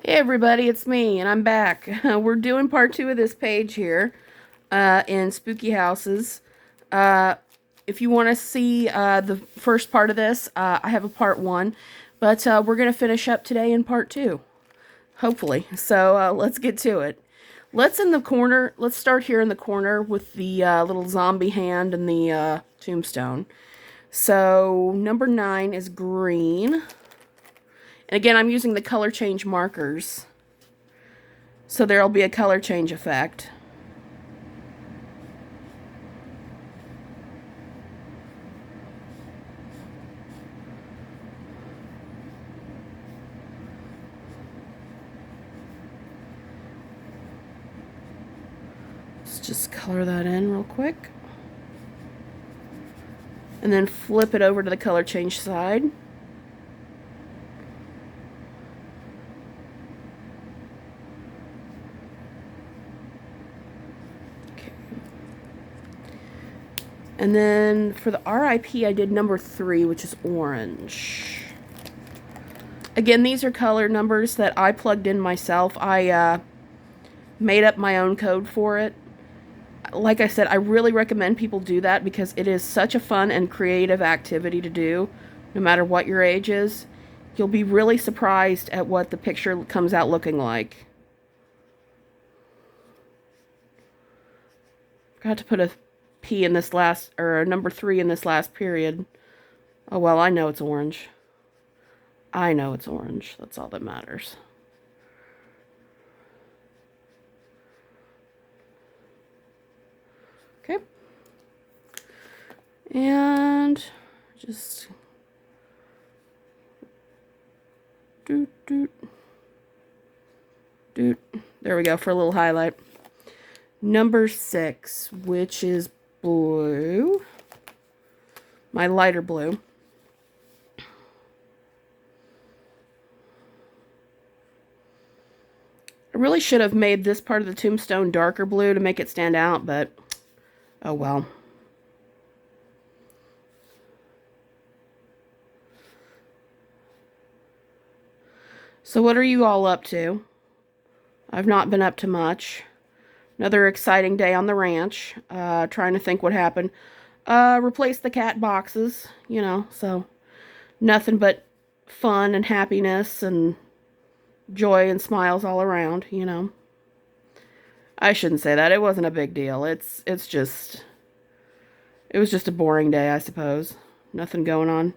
Hey everybody, it's me, and I'm back. We're doing part 2 of this page here in Spooky Houses. Uh, if you want to see the first part of this, I have a part 1, but we're going to finish up today in part 2, hopefully. So let's get to it. Let's start here in the corner with the little zombie hand and the tombstone. So number 9 is green. And again, I'm using the color change markers. So there'll be a color change effect. Let's just color that in real quick. And then flip it over to the color change side. Okay. And then for the RIP, I did number 3, which is orange. Again, these are color numbers that I plugged in myself. I made up my own code for it. Like I said, I really recommend people do that because it is such a fun and creative activity to do, no matter what your age is. You'll be really surprised at what the picture comes out looking like. Forgot to put a P in this last, or a number 3 in this last period. Oh well, I know it's orange. I know it's orange. That's all that matters. Okay. And just doot doot doot. There we go for a little highlight. Number 6, which is blue. My lighter blue. I really should have made this part of the tombstone darker blue to make it stand out, but oh well. So what are you all up to? I've not been up to much. Another exciting day on the ranch. Trying to think what happened. Replace the cat boxes, so nothing but fun and happiness and joy and smiles all around. I shouldn't say that. It wasn't a big deal. It was just a boring day, I suppose. Nothing going on.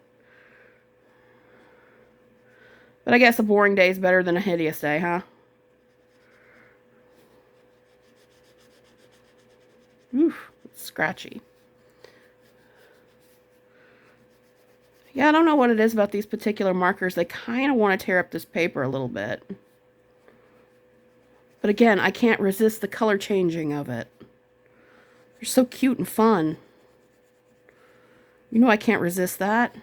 But I guess a boring day is better than a hideous day, huh? Oof, it's scratchy. Yeah, I don't know what it is about these particular markers. They kind of want to tear up this paper a little bit. But again, I can't resist the color changing of it. They're so cute and fun. I can't resist that.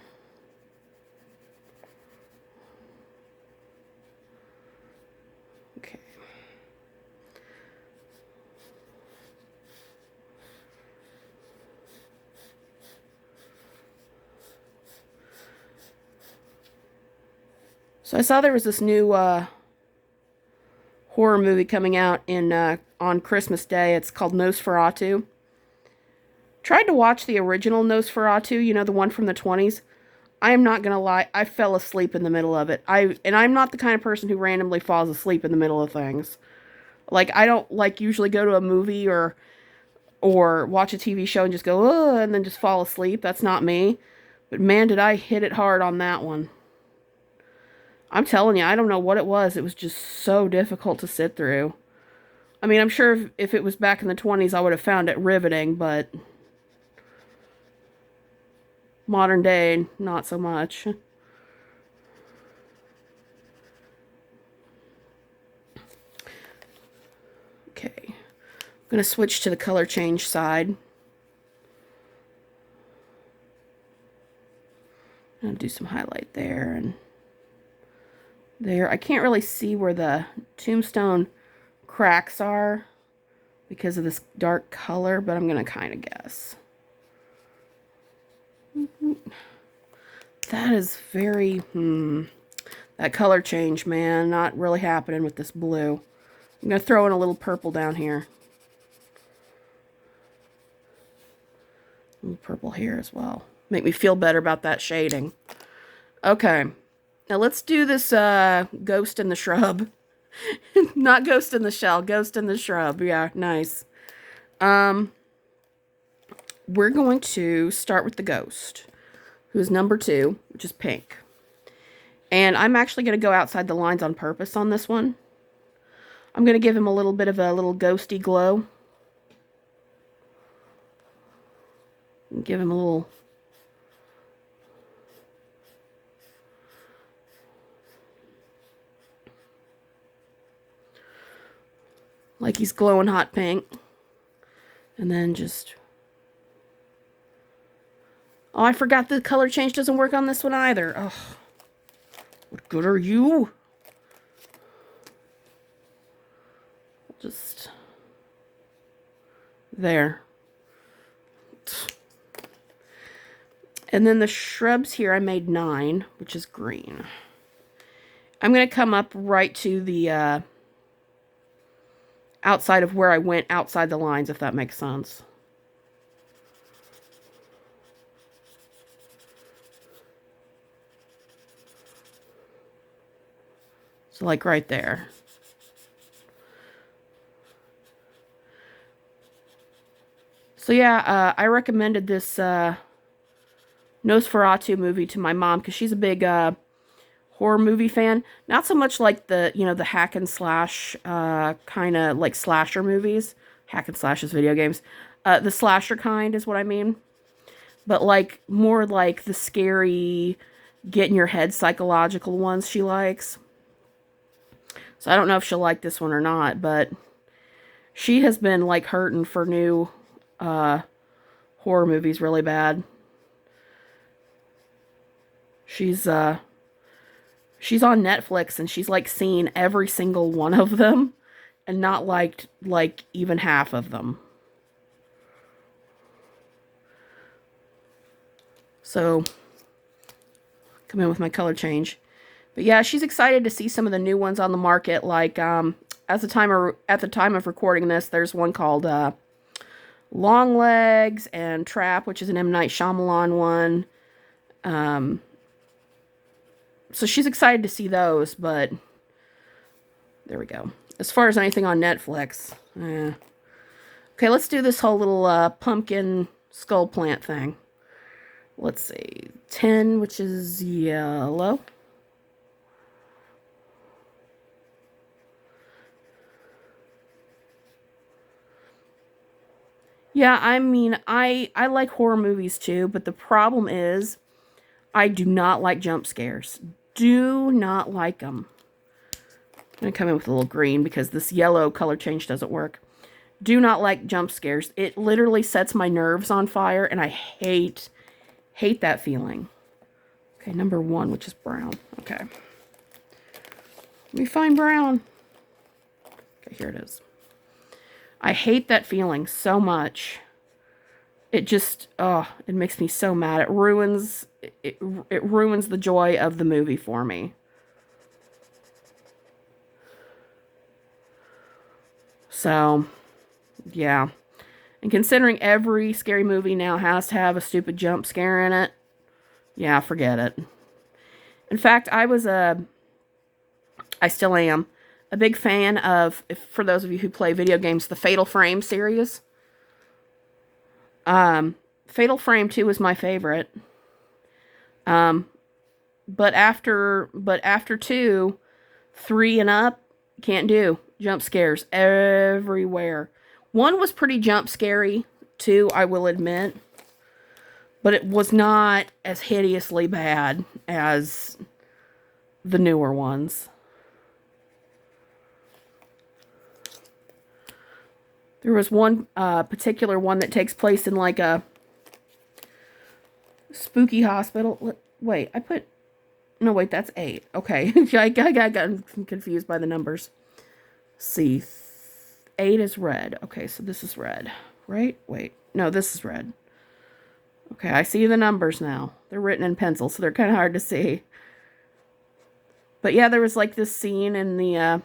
Okay. So I saw there was this new horror movie coming out on Christmas Day. It's called Nosferatu. Tried to watch the original Nosferatu, the one from the 20s. I am not gonna lie, I fell asleep in the middle of it. I'm not the kind of person who randomly falls asleep in the middle of things. Like I don't usually go to a movie or watch a TV show and just go, oh, and then just fall asleep. That's not me. But man, did I hit it hard on that one. I'm telling you, I don't know what it was. It was just so difficult to sit through. I mean, I'm sure if it was back in the 20s, I would have found it riveting, but modern day, not so much. Okay, I'm going to switch to the color change side. I'm going to do some highlight there and there. I can't really see where the tombstone cracks are because of this dark color, but I'm going to kind of guess. That is very, That color change, man, not really happening with this blue. I'm going to throw in a little purple down here. A little purple here as well. Make me feel better about that shading. Okay. Now let's do this ghost in the shrub. Not ghost in the shell, ghost in the shrub. Yeah, nice. We're going to start with the ghost, who's number 2, which is pink. And I'm actually going to go outside the lines on purpose on this one. I'm going to give him a little bit of a little ghosty glow. And give him a little... like he's glowing hot pink. And then just... oh, I forgot the color change doesn't work on this one either. Oh, what good are you? Just... there. And then the shrubs here, I made 9, which is green. I'm going to come up right to the outside of where I went outside the lines, if that makes sense. So like right there. So yeah, I recommended this Nosferatu movie to my mom because she's a big horror movie fan. Not so much like the, the hack and slash kind of like slasher movies. Hack and slash is video games. The slasher kind is what I mean. But like more like the scary, get in your head psychological ones she likes. So I don't know if she'll like this one or not, but she has been like hurting for new horror movies really bad. She's on Netflix and she's like seen every single one of them and not liked like even half of them. So come in with my color change. But yeah, she's excited to see some of the new ones on the market. Like at the time of recording this, there's one called Longlegs and Trap, which is an M. Night Shyamalan one. So she's excited to see those, but there we go. As far as anything on Netflix, okay, let's do this whole little pumpkin skull plant thing. Let's see, 10, which is yellow. Yeah, I mean, I like horror movies too, but the problem is I do not like jump scares. Do not like them. I'm going to come in with a little green because this yellow color change doesn't work. Do not like jump scares. It literally sets my nerves on fire, and I hate that feeling. Okay, number 1, which is brown. Okay. Let me find brown. Okay, here it is. I hate that feeling so much. It just, it makes me so mad. It ruins the joy of the movie for me. So, yeah. And considering every scary movie now has to have a stupid jump scare in it, yeah, forget it. In fact, I still am, a big fan of, for those of you who play video games, the Fatal Frame series. Fatal Frame 2 is my favorite. But after 2, 3 and up, can't do. Jump scares everywhere. 1 was pretty jump scary, 2, I will admit. But it was not as hideously bad as the newer ones. There was one particular one that takes place in like a spooky hospital. Wait, no, wait, that's 8. Okay. I got confused by the numbers. See, 8 is red. Okay, so this is red, right? Wait, no, this is red. Okay, I see the numbers now. They're written in pencil, so they're kind of hard to see. But yeah, there was like this scene in the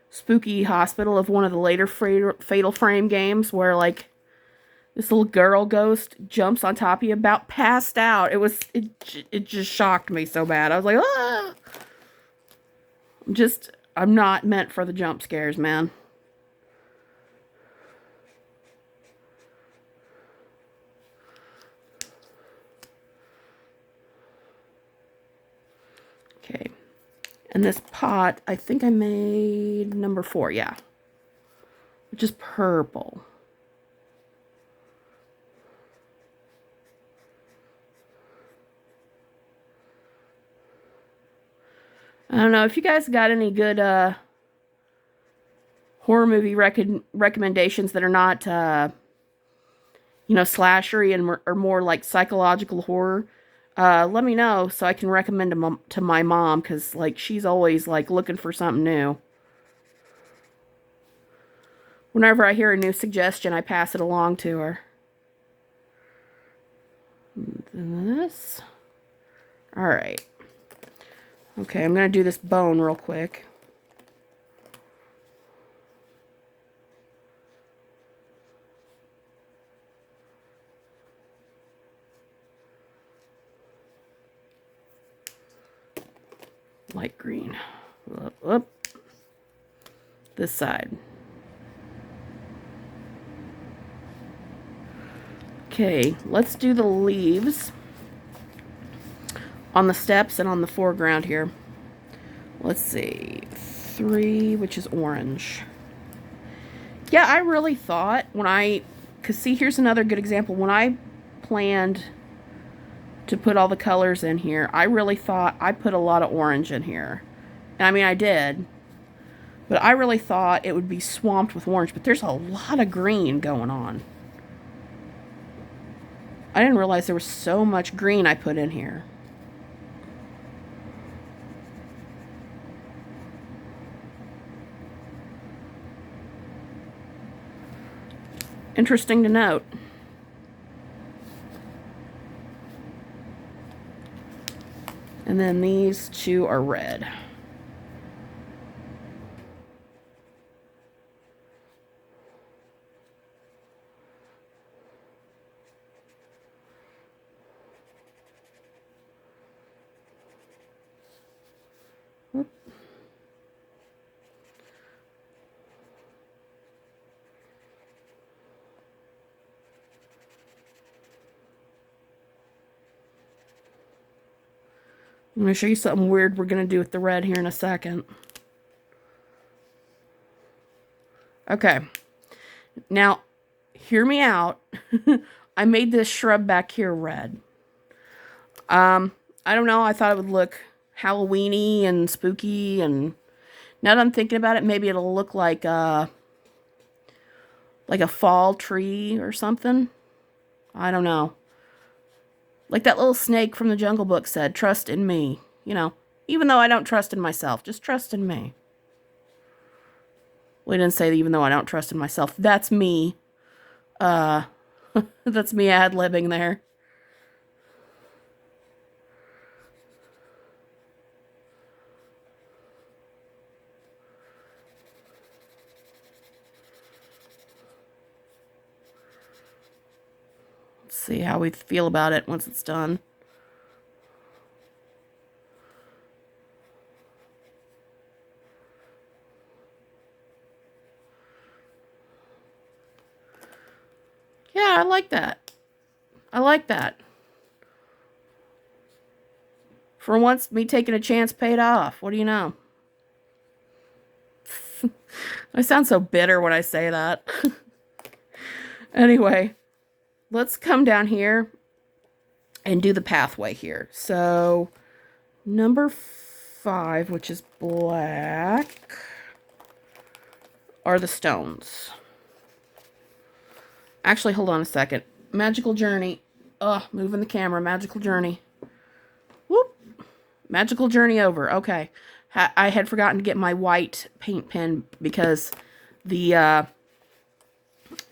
spooky hospital of one of the later Fatal Frame games where like this little girl ghost jumps on top of you, about passed out. It just shocked me so bad. I was like, ah! I'm not meant for the jump scares, man. Okay. And this pot, I think I made number 4, yeah. Which is purple. I don't know if you guys got any good horror movie recommendations that are not slashery and are more like psychological horror. Let me know so I can recommend them to my mom, because like she's always like looking for something new. Whenever I hear a new suggestion, I pass it along to her. This. All right. Okay, I'm going to do this bone real quick. Light green. Up. This side. Okay, let's do the leaves on the steps and on the foreground here. Let's see. 3, which is orange. Yeah, I really thought because see, here's another good example. When I planned to put all the colors in here, I really thought I put a lot of orange in here. And I mean, I did. But I really thought it would be swamped with orange. But there's a lot of green going on. I didn't realize there was so much green I put in here. Interesting to note. And then these 2 are red. Whoop. I'm going to show you something weird we're going to do with the red here in a second. Okay. Now, hear me out. I made this shrub back here red. I don't know. I thought it would look Halloween-y and spooky, and now that I'm thinking about it, maybe it'll look like a fall tree or something. I don't know. Like that little snake from the Jungle Book said, trust in me. Even though I don't trust in myself, just trust in me. Well, he didn't say that even though I don't trust in myself. That's me. That's me ad-libbing there. Let's see how we feel about it once it's done. Yeah, I like that. I like that. For once, me taking a chance paid off. What do you know? I sound so bitter when I say that. Anyway, let's come down here and do the pathway here. So, number 5, which is black, are the stones. Actually, hold on a second. Magical Journey. Moving the camera. Magical Journey. Whoop. Magical Journey over. Okay. I had forgotten to get my white paint pen because the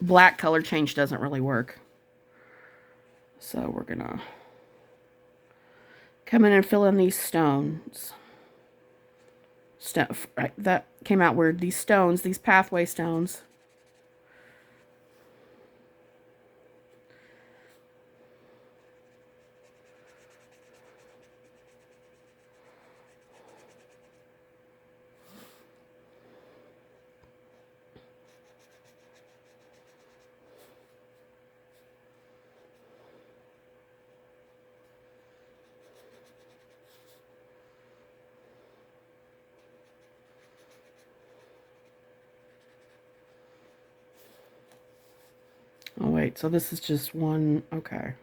black color change doesn't really work. So we're going to come in and fill in these stones. stuff. Right, that came out weird. These stones, these pathway stones. Oh, wait, so this is just one. Okay.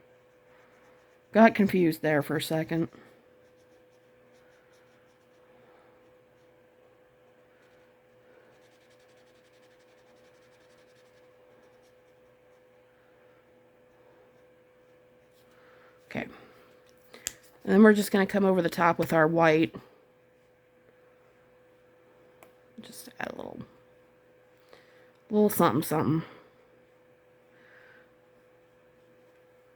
Got confused there for a second. Okay. And then we're just going to come over the top with our white. Just add a little something, something.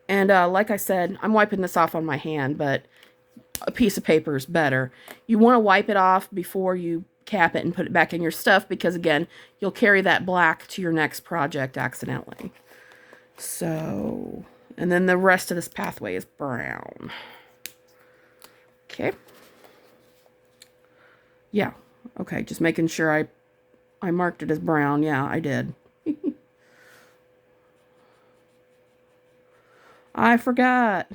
And like I said, I'm wiping this off on my hand, but a piece of paper is better. You want to wipe it off before you cap it and put it back in your stuff because, again, you'll carry that black to your next project accidentally. So, and then the rest of this pathway is brown. Okay. Yeah. Okay, just making sure I marked it as brown. Yeah, I did. I forgot.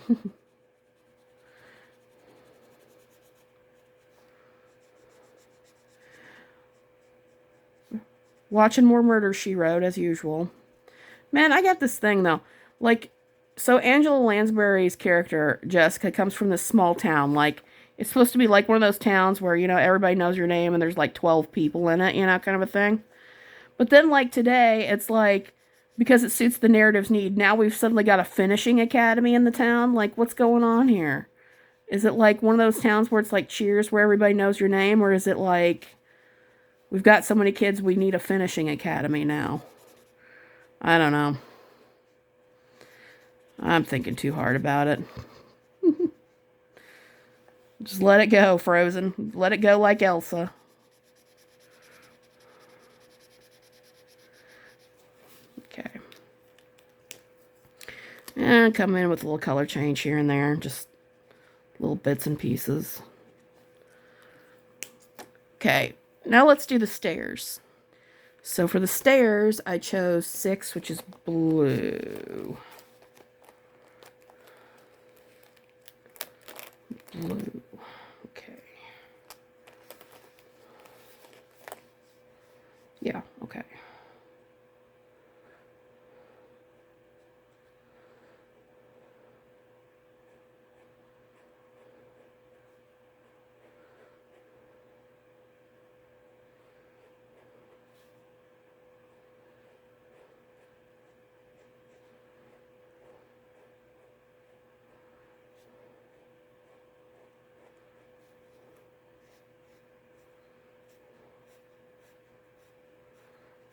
Watching more Murder, She Wrote, as usual. Man, I got this thing, though. Like, so Angela Lansbury's character, Jessica, comes from this small town. Like, it's supposed to be like one of those towns where, everybody knows your name and there's like 12 people in it, kind of a thing. But then, like, today, it's like, because it suits the narrative's need, now we've suddenly got a finishing academy in the town. Like, what's going on here? Is it like one of those towns where it's like Cheers, where everybody knows your name? Or is it like, we've got so many kids, we need a finishing academy now? I don't know. I'm thinking too hard about it. Just let it go, Frozen. Let it go like Elsa. Okay. And come in with a little color change here and there. Just little bits and pieces. Okay. Now let's do the stairs. So for the stairs, I chose 6, which is blue. Blue. Okay. Yeah, okay.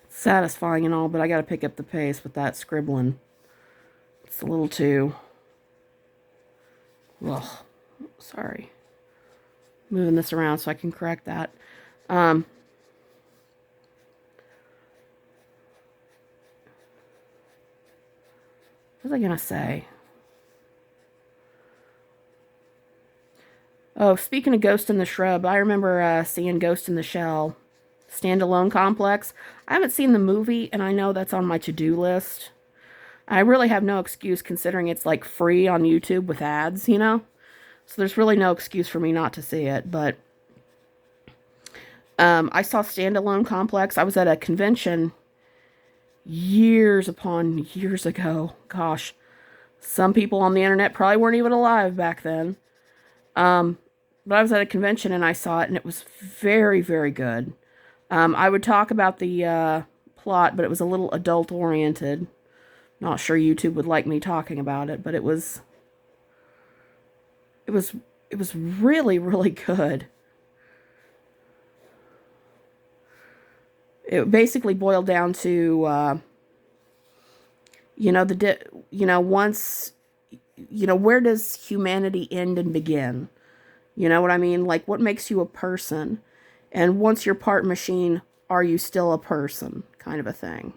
Satisfying and all, but I got to pick up the pace with that scribbling. It's a little too... Ugh. Sorry. Moving this around so I can correct that. What was I going to say? Oh, speaking of Ghost in the Shrub, I remember seeing Ghost in the Shell standalone complex. I haven't seen the movie, and I know that's on my to-do list. I really have no excuse considering it's like free on YouTube with ads, So there's really no excuse for me not to see it. But I saw Standalone Complex. I was at a convention years upon years ago. Gosh, some people on the internet probably weren't even alive back then. But I was at a convention and I saw it, and it was very, very good. I would talk about the plot, but it was a little adult oriented. Not sure YouTube would like me talking about it, but it was really, really good. It basically boiled down to once where does humanity end and begin? You know what I mean? Like, what makes you a person? And once you're part machine, are you still a person? Kind of a thing.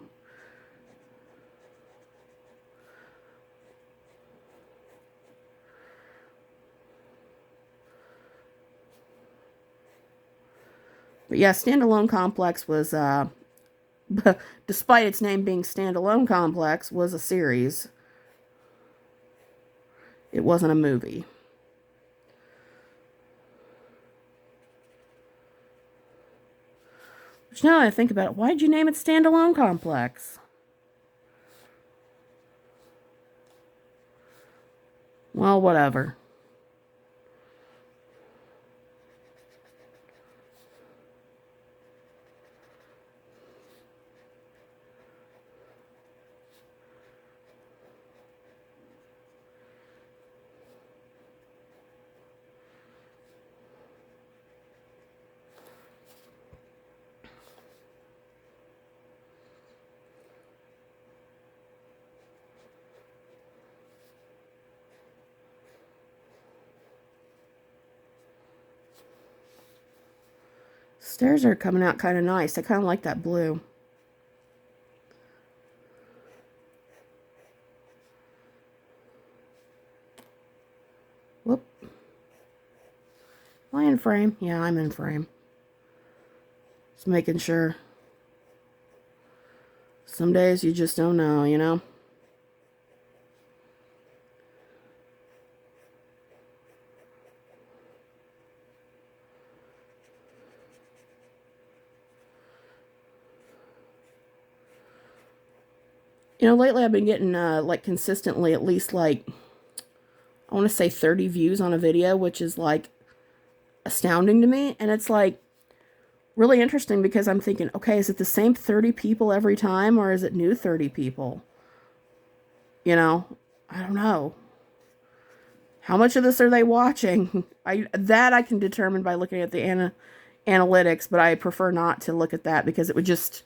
But yeah, Standalone Complex was, despite its name being Standalone Complex, was a series. It wasn't a movie. Which now that I think about it, why did you name it Standalone Complex? Well, whatever. Stairs are coming out kind of nice. I kind of like that blue. Whoop. Am I in frame? Yeah, I'm in frame. Just making sure. Some days you just don't know, you know? You know, lately I've been getting, like, consistently at least, like, I want to say 30 views on a video, which is, like, astounding to me. And it's, like, really interesting because I'm thinking, okay, is it the same 30 people every time, or is it new 30 people? You know? I don't know. How much of this are they watching? I can determine by looking at the analytics, but I prefer not to look at that because it would just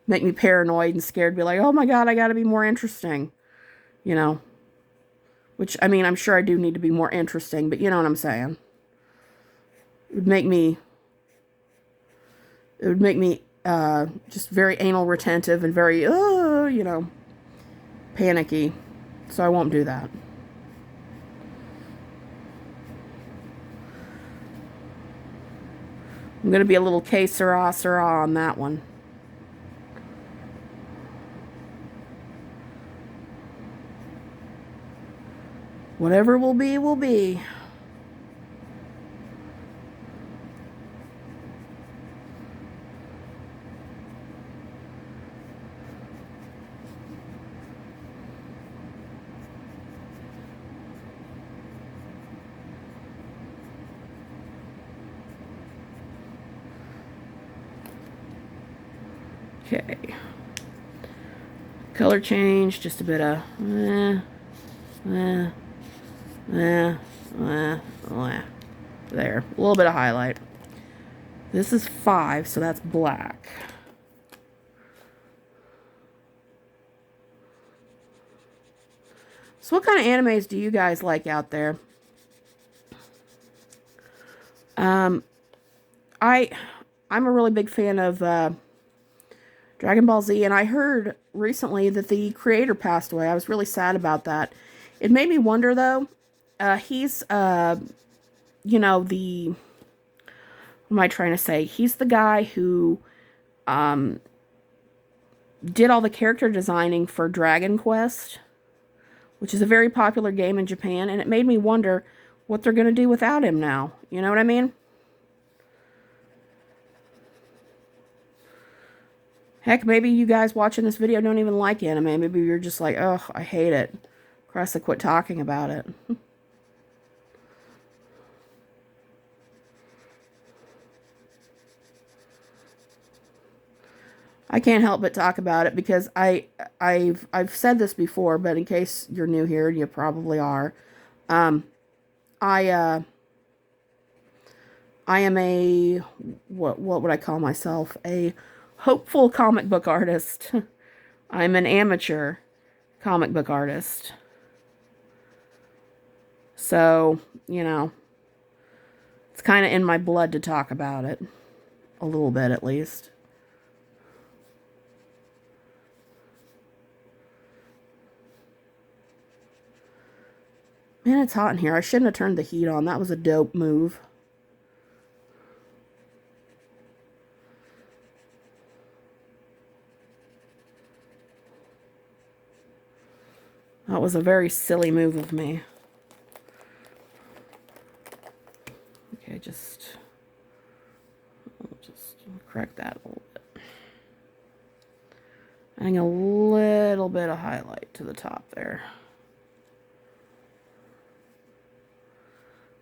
make me paranoid and scared, be like, oh my God, I gotta be more interesting, you know? Which, I mean, I'm sure I do need to be more interesting, but you know what I'm saying? It would make me, just very anal retentive and very, you know, panicky. So I won't do that. I'm going to be a little que sera, sera on that one. Whatever will be, will be. Okay. Color change, just a bit of there. A little bit of highlight. This is 5, so that's black. So what kind of animes do you guys like out there? I'm a really big fan of Dragon Ball Z, and I heard recently that the creator passed away. I was really sad about that. It made me wonder, though. He's, you know, what am I trying to say? He's the guy who did all the character designing for Dragon Quest, which is a very popular game in Japan, and it made me wonder what they're going to do without him now. You know what I mean? Heck, maybe you guys watching this video don't even like anime. Maybe you're just like, oh, I hate it. Cressa, quit talking about it. I can't help but talk about it because I've said this before, but in case you're new here, and you probably are, I am a what would I call myself? A hopeful comic book artist. I'm an amateur comic book artist. So, you know, it's kind of in my blood to talk about it. A little bit at least. Man, it's hot in here. I shouldn't have turned the heat on. That was a dope move. That was a very silly move of me. Okay, just correct that a little bit. Adding a little bit of highlight to the top there.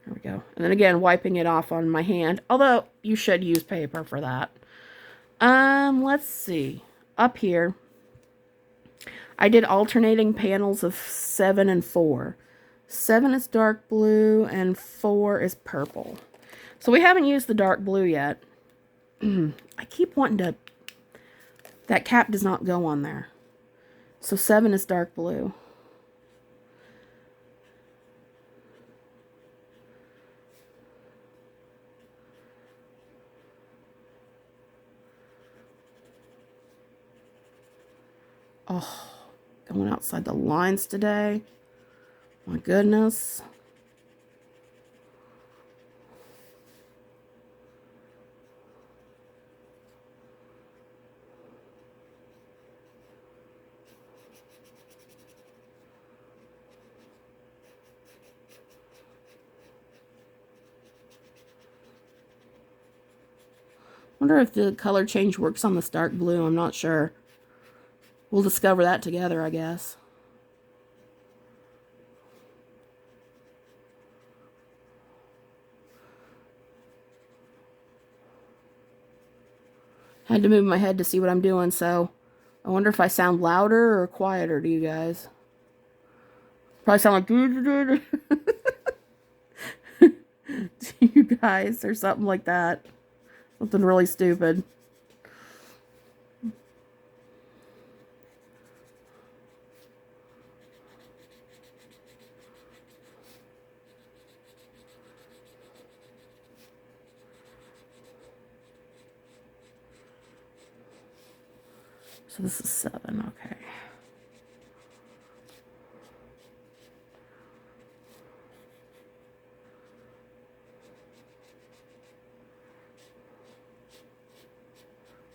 There we go. And then again, wiping it off on my hand. Although, you should use paper for that. Let's see. Up here, I did alternating panels of 7 and 4. 7 is dark blue, and 4 is purple. So we haven't used the dark blue yet. I keep wanting to... That cap does not go on there. So 7 is dark blue. Oh, going outside the lines today. My goodness. Wonder if the color change works on this dark blue. I'm not sure. We'll discover that together, I guess. Had to move my head to see what I'm doing, so I wonder if I sound louder or quieter to you guys. Probably sound like to you guys or something like that. Something really stupid. So this is 7, okay.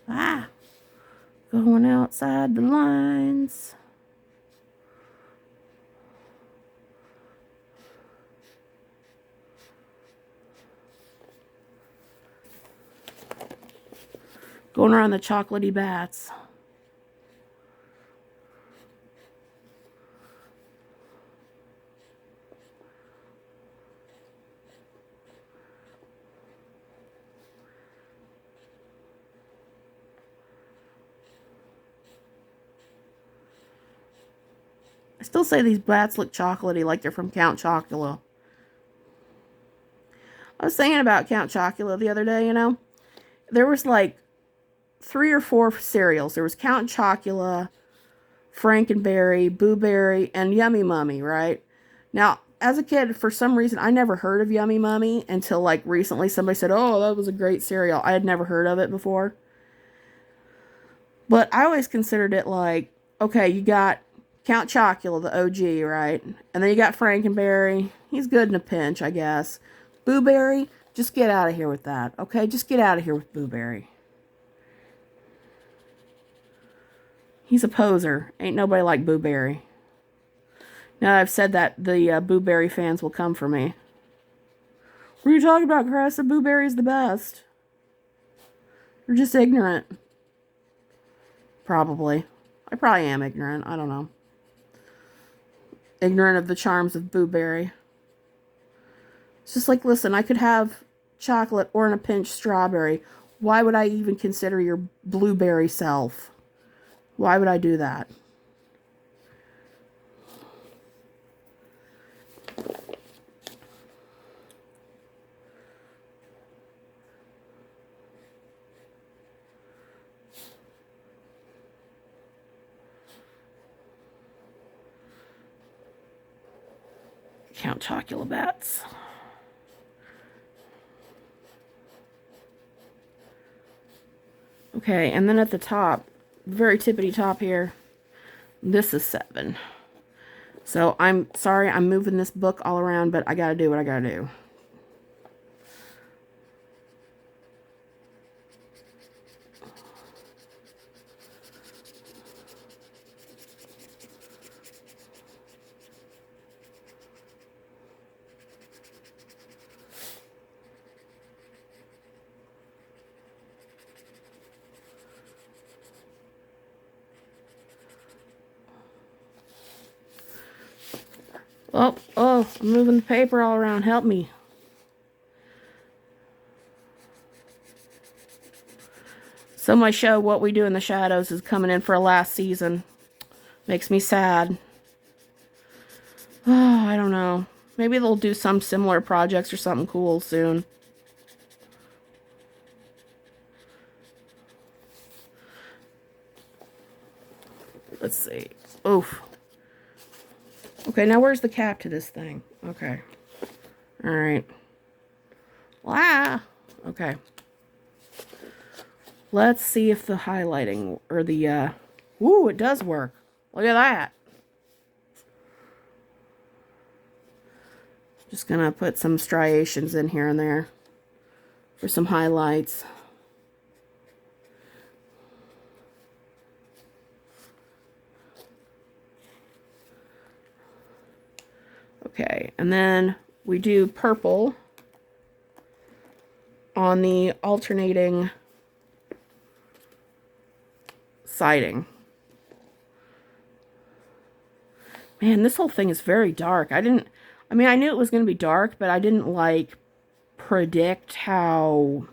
Ah! Going outside the lines. Going around the chocolatey bats. I still say these bats look chocolatey, like they're from Count Chocula. I was thinking about Count Chocula the other day, you know. There was like 3 or 4 cereals. There was Count Chocula, Frankenberry, Boo Berry, and Yummy Mummy, right? Now, as a kid, for some reason, I never heard of Yummy Mummy until like recently somebody said, oh, that was a great cereal. I had never heard of it before. But I always considered it like, okay, you got Count Chocula, the OG, right? And then you got Frankenberry. He's good in a pinch, I guess. Boo Berry, just get out of here with that, okay? Just get out of here with Boo Berry. He's a poser. Ain't nobody like Boo Berry. Now I've said that, the Boo Berry fans will come for me. What are you talking about, Chris? The Boo Berry's the best. You're just ignorant. Probably. I probably am ignorant. I don't know. Ignorant of the charms of Boo Berry. It's just like, listen, I could have chocolate or in a pinch strawberry. Why would I even consider your blueberry self? Why would I do that? Count Chocula bats. Okay, and then at the top, very tippity top here, this is 7. So I'm sorry I'm moving this book all around, but I gotta do what I gotta do. Oh, I'm moving the paper all around. Help me. So my show, What We Do in the Shadows, is coming in for a last season. Makes me sad. Oh, I don't know. Maybe they'll do some similar projects or something cool soon. Let's see. Oof. Okay, now where's the cap to this thing? Okay. Alright. Wow. Okay. Let's see if the highlighting, or the, ooh, it does work. Look at that. Just gonna put some striations in here and there for some highlights. Okay, and then we do purple on the alternating siding. Man, this whole thing is very dark. I knew it was going to be dark, but I didn't, like, predict how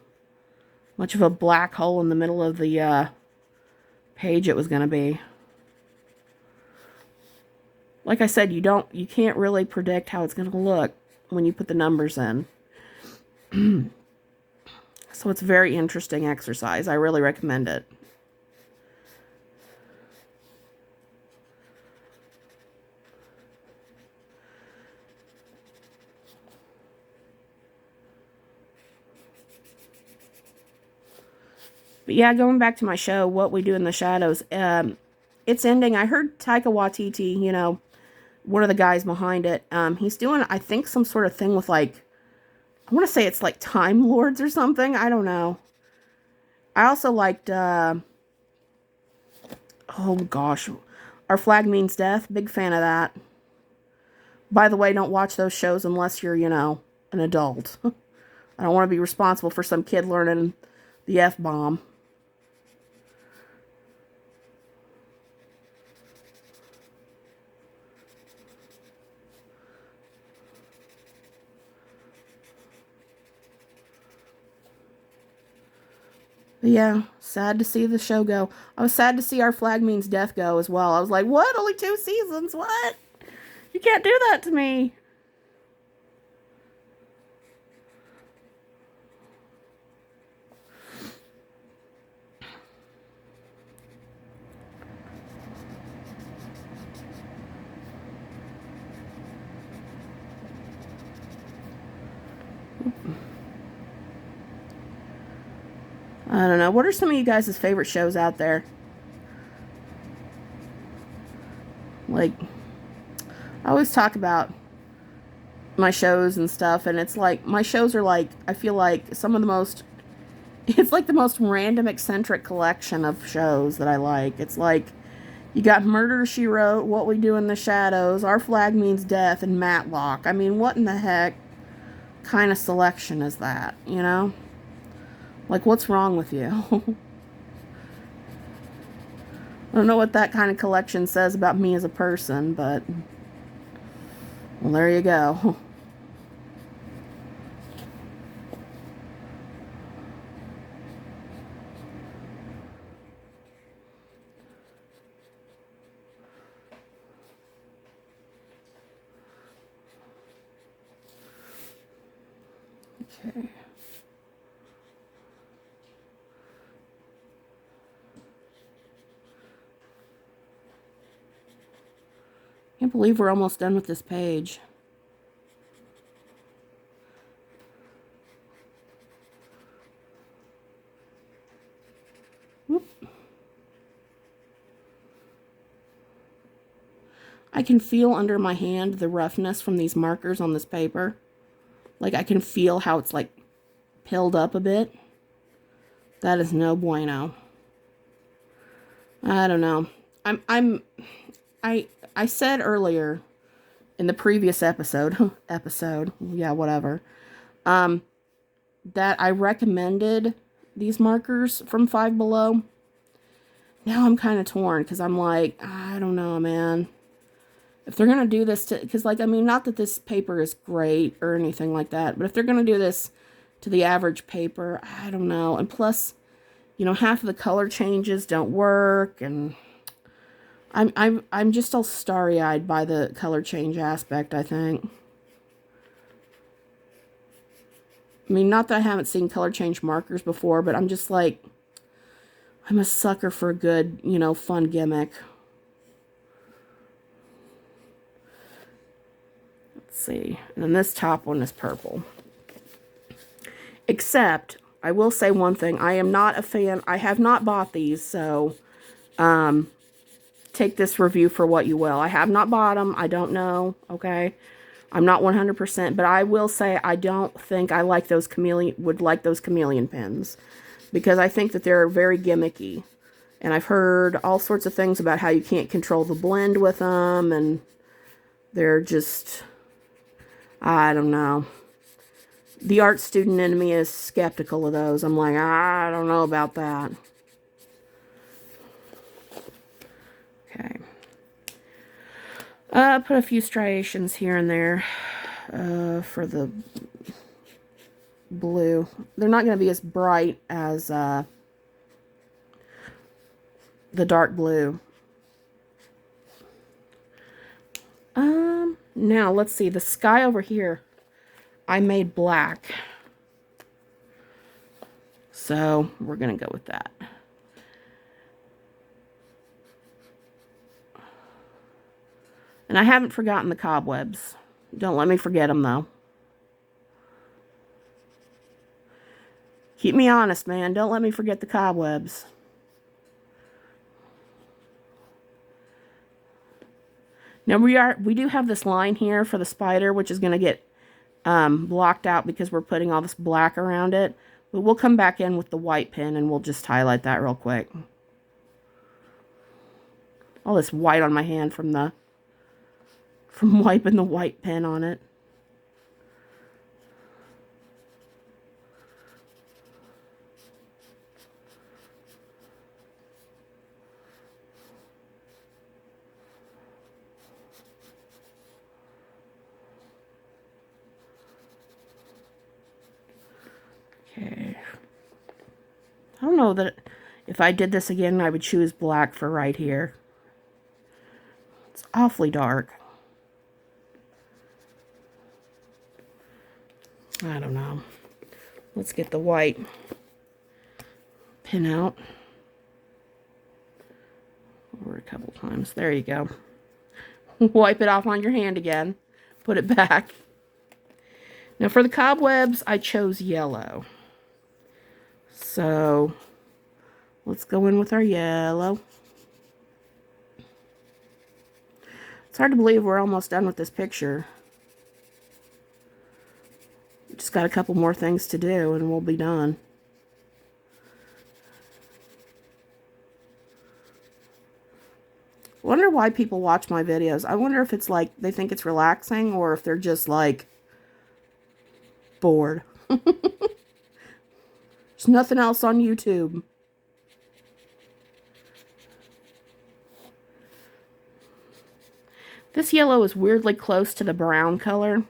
much of a black hole in the middle of the page it was going to be. Like I said, you can't really predict how it's going to look when you put the numbers in. So it's a very interesting exercise. I really recommend it. But yeah, going back to my show, What We Do in the Shadows, it's ending. I heard Taika Waititi, you know, one of the guys behind it, he's doing, I think, some sort of thing with, like, I want to say it's like Time Lords or something. I don't know. I also liked, oh gosh, Our Flag Means Death. Big fan of that. By the way, don't watch those shows unless you're, you know, an adult. I don't want to be responsible for some kid learning the F-bomb. But yeah, sad to see the show go. I was sad to see Our Flag Means Death go as well. I was like, what? Only 2 seasons? What? You can't do that to me. I don't know. What are some of you guys' favorite shows out there? Like, I always talk about my shows and stuff, and it's like, my shows are like, I feel like some of the most, it's like the most random, eccentric collection of shows that I like. It's like, you got Murder, She Wrote, What We Do in the Shadows, Our Flag Means Death, and Matlock. I mean, what in the heck kind of selection is that, you know? Like, what's wrong with you? I don't know what that kind of collection says about me as a person, but, well, there you go. Okay. Can't believe we're almost done with this page. I can feel under my hand the roughness from these markers on this paper. Like, I can feel how it's, like, pilled up a bit. That is no bueno. I don't know. I said earlier in the previous episode, yeah, whatever, that I recommended these markers from Five Below. Now I'm kind of torn because I'm like, I don't know, man. If they're going to do this to, because, like, I mean, not that this paper is great or anything like that, but if they're going to do this to the average paper, I don't know. And plus, you know, half of the color changes don't work, and I'm just all starry-eyed by the color change aspect, I think. I mean, not that I haven't seen color change markers before, but I'm just like, I'm a sucker for a good, you know, fun gimmick. Let's see. And then this top one is purple. Except, I will say one thing. I am not a fan. I have not bought these, so take this review for what you will. I have not bought them. I don't know, okay? I'm not 100%, but I will say I don't think I like those chameleon pins, because I think that they're very gimmicky. And I've heard all sorts of things about how you can't control the blend with them, and they're just, I don't know. The art student in me is skeptical of those. I'm like, I don't know about that. Okay. Put a few striations here and there for the blue. They're not going to be as bright as the dark blue. Now, let's see. The sky over here, I made black. So, we're going to go with that. And I haven't forgotten the cobwebs. Don't let me forget them, though. Keep me honest, man. Don't let me forget the cobwebs. Now, we do have this line here for the spider, which is going to get blocked out because we're putting all this black around it. But we'll come back in with the white pen and we'll just highlight that real quick. All this white on my hand from wiping the white pen on it. Okay. I don't know that if I did this again, I would choose black for right here. It's awfully dark. I don't know. Let's get the white pin out. Over a couple times. There you go. Wipe it off on your hand again. Put it back. Now for the cobwebs, I chose yellow. So, let's go in with our yellow. It's hard to believe we're almost done with this picture. Just got a couple more things to do and we'll be done. I wonder why people watch my videos. I wonder if it's like they think it's relaxing or if they're just like bored. There's nothing else on YouTube. This yellow is weirdly close to the brown color.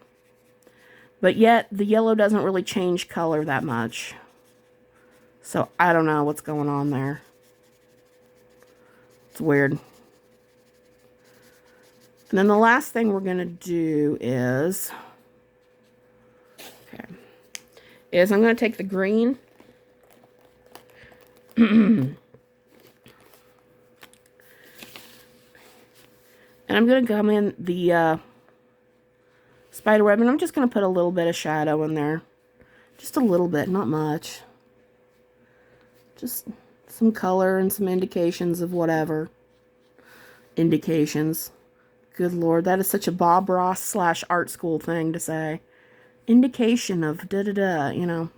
But yet, the yellow doesn't really change color that much. So, I don't know what's going on there. It's weird. And then the last thing we're going to do is... Okay. I'm going to take the green. And I'm going to come in the... spiderweb, and I'm just going to put a little bit of shadow in there. Just a little bit, not much. Just some color and some indications of whatever. Indications. Good Lord, that is such a Bob Ross / art school thing to say. Indication of da-da-da, you know,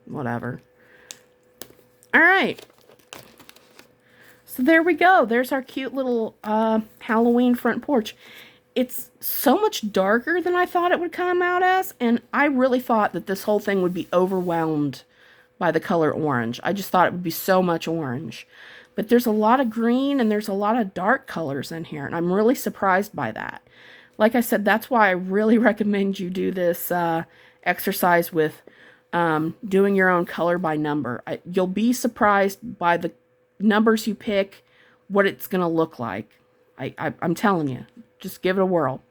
whatever. All right. So there we go. There's our cute little Halloween front porch. It's so much darker than I thought it would come out as, and I really thought that this whole thing would be overwhelmed by the color orange. I just thought it would be so much orange. But there's a lot of green and there's a lot of dark colors in here, and I'm really surprised by that. Like I said, that's why I really recommend you do this exercise with doing your own color by number. You'll be surprised by the numbers you pick, what it's going to look like. I'm telling you, just give it a whirl.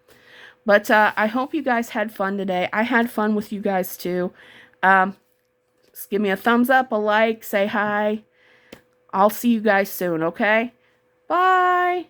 But I hope you guys had fun today. I had fun with you guys too. Just give me a thumbs up, a like, say hi. I'll see you guys soon, okay? Bye!